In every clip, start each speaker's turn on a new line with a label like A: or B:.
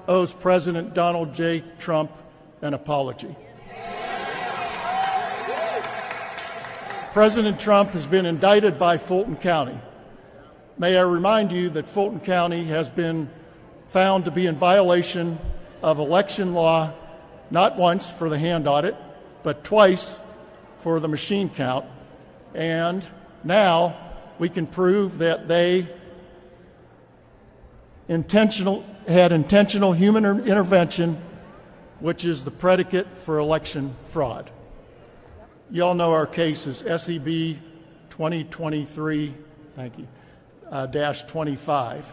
A: owes President Donald J. Trump an apology. President Trump has been indicted by Fulton County. May I remind you that Fulton County has been found to be in violation of election law, not once for the hand audit, but twice for the machine count. And now we can prove that they had intentional human intervention, which is the predicate for election fraud. You all know our case is SEB 2023, thank you, -25.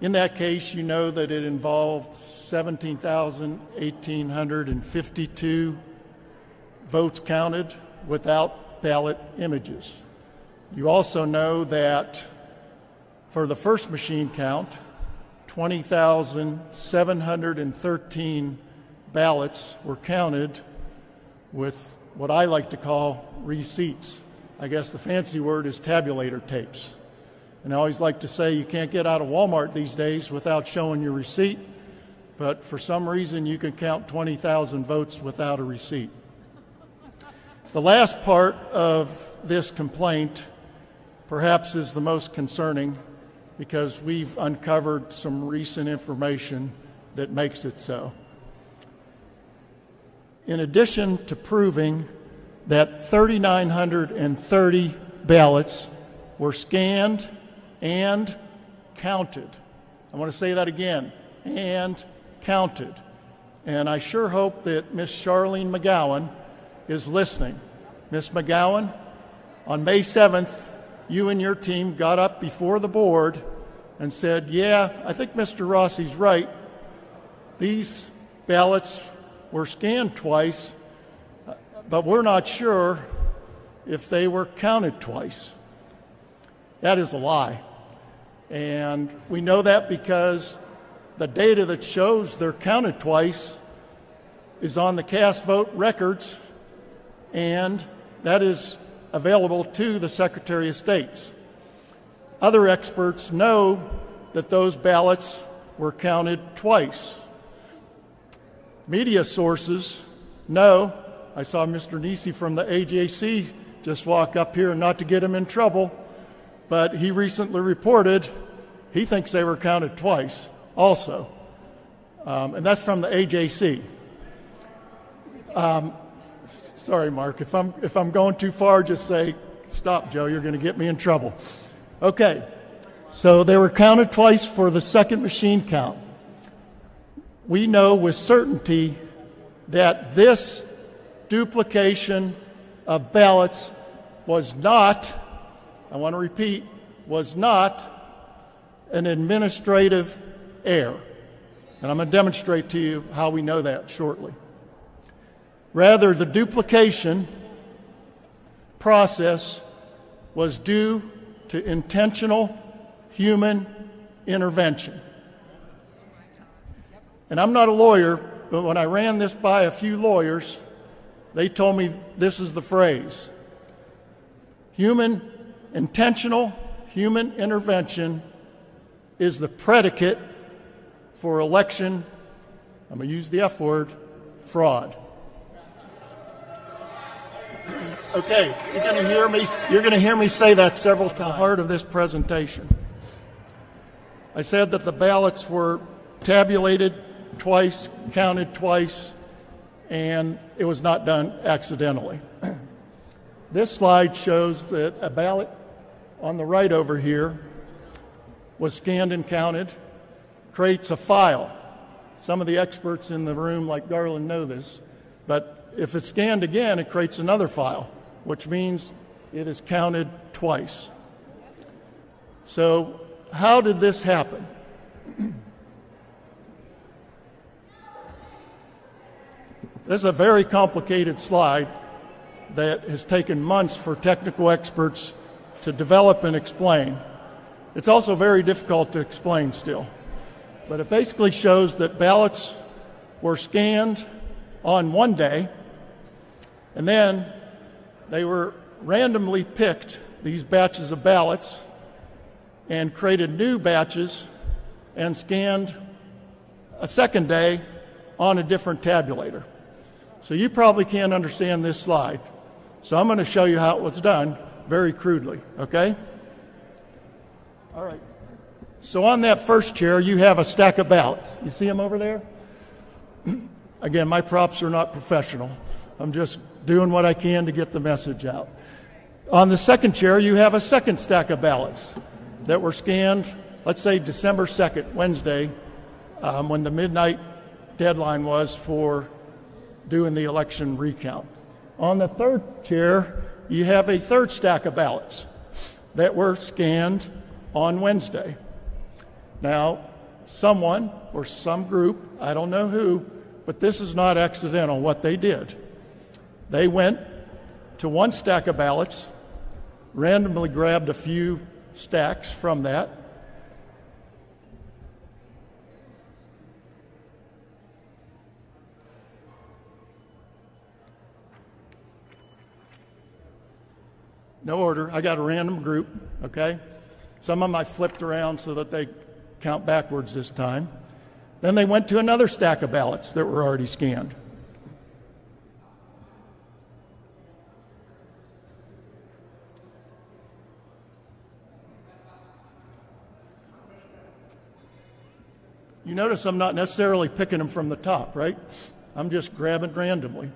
A: In that case, you know that it involved 17,852 votes counted without ballot images. You also know that for the first machine count, 20,713 ballots were counted with what I like to call receipts. I guess the fancy word is tabulator tapes. And I always like to say you can't get out of Walmart these days without showing your receipt, but for some reason you can count 20,000 votes without a receipt. The last part of this complaint perhaps is the most concerning because we've uncovered some recent information that makes it so. In addition to proving that 3,930 ballots were scanned and counted. I want to say that again, and counted. And I sure hope that Miss Charlene McGowan is listening. Miss McGowan, on May 7th, you and your team got up before the board and said, yeah, I think Mr. Rossi's right. These ballots were scanned twice, but we're not sure if they were counted twice. That is a lie. And we know that because the data that shows they're counted twice is on the cast vote records, and that is available to the Secretary of State. Other experts know that those ballots were counted twice. Media sources know, I saw Mr. Nisi from the AJC just walk up here, and not to get him in trouble, but he recently reported he thinks they were counted twice also. And that's from the AJC. Sorry, Mark, if I'm going too far, just say, stop, Joe, you're going to get me in trouble. Okay, so they were counted twice for the second machine count. We know with certainty that this duplication of ballots was not, I want to repeat, was not an administrative error. And I'm going to demonstrate to you how we know that shortly. Rather, the duplication process was due to intentional human intervention. And I'm not a lawyer, but when I ran this by a few lawyers, they told me this is the phrase. Intentional human intervention is the predicate for election, I'm going to use the F word, fraud. Okay, you're going to hear me say that several times. The heart of this presentation. I said that the ballots were tabulated twice, counted twice, and it was not done accidentally. This slide shows that a ballot on the right over here was scanned and counted, creates a file. Some of the experts in the room, like Garland, know this, but if it's scanned again, it creates another file, which means it is counted twice. So how did this happen? This is a very complicated slide that has taken months for technical experts to develop and explain. It's also very difficult to explain still. But it basically shows that ballots were scanned on one day, and then they were randomly picked, these batches of ballots, and created new batches and scanned a second day on a different tabulator. So you probably can't understand this slide. So I'm going to show you how it was done very crudely, okay? All right. So on that first chair, you have a stack of ballots. You see them over there? Again, my props are not professional. I'm just doing what I can to get the message out. On the second chair, you have a second stack of ballots that were scanned, let's say December 2nd, Wednesday, when the midnight deadline was for doing the election recount. On the third chair, you have a third stack of ballots that were scanned on Wednesday. Now, someone or some group, I don't know who, but this is not accidental what they did. They went to one stack of ballots, randomly grabbed a few stacks from that, no order. I got a random group, okay? Some of them I flipped around so that they count backwards this time. Then they went to another stack of ballots that were already scanned. You notice I'm not necessarily picking them from the top, right? I'm just grabbing randomly.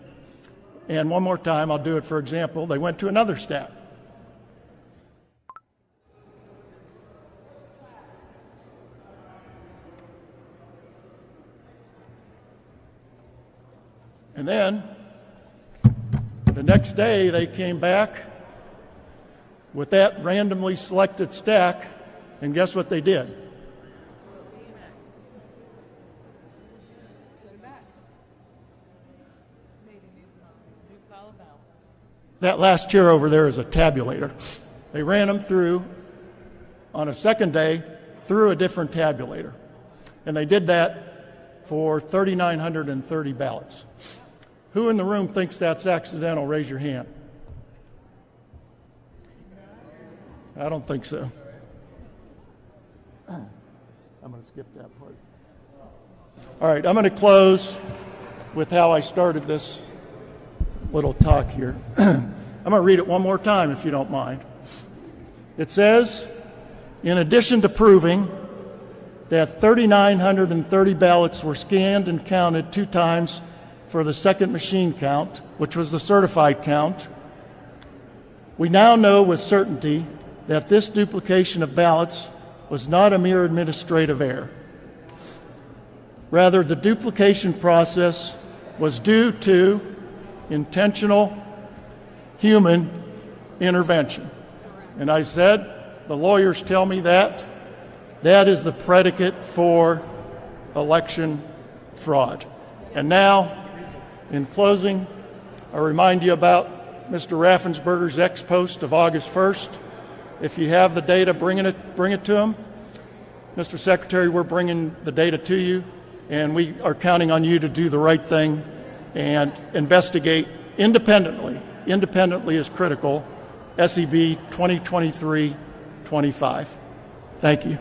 A: And one more time, I'll do it for example. They went to another stack. And then the next day they came back with that randomly selected stack, and guess what they did? That last chair over there is a tabulator. They ran them through on a second day through a different tabulator. And they did that for 3,930 ballots. Who in the room thinks that's accidental? Raise your hand. I don't think so. I'm going to skip that part. All right, I'm going to close with how I started this little talk here. I'm going to read it one more time if you don't mind. It says, in addition to proving that 3,930 ballots were scanned and counted 2 times for the second machine count, which was the certified count, we now know with certainty that this duplication of ballots was not a mere administrative error. Rather, the duplication process was due to intentional human intervention. And I said, the lawyers tell me that that is the predicate for election fraud. And now, in closing, I remind you about Mr. Raffensperger's ex-post of August 1st. If you have the data, bring it to him. Mr. Secretary, we're bringing the data to you, and we are counting on you to do the right thing and investigate independently. Independently is critical. SEB 2023-25. Thank you.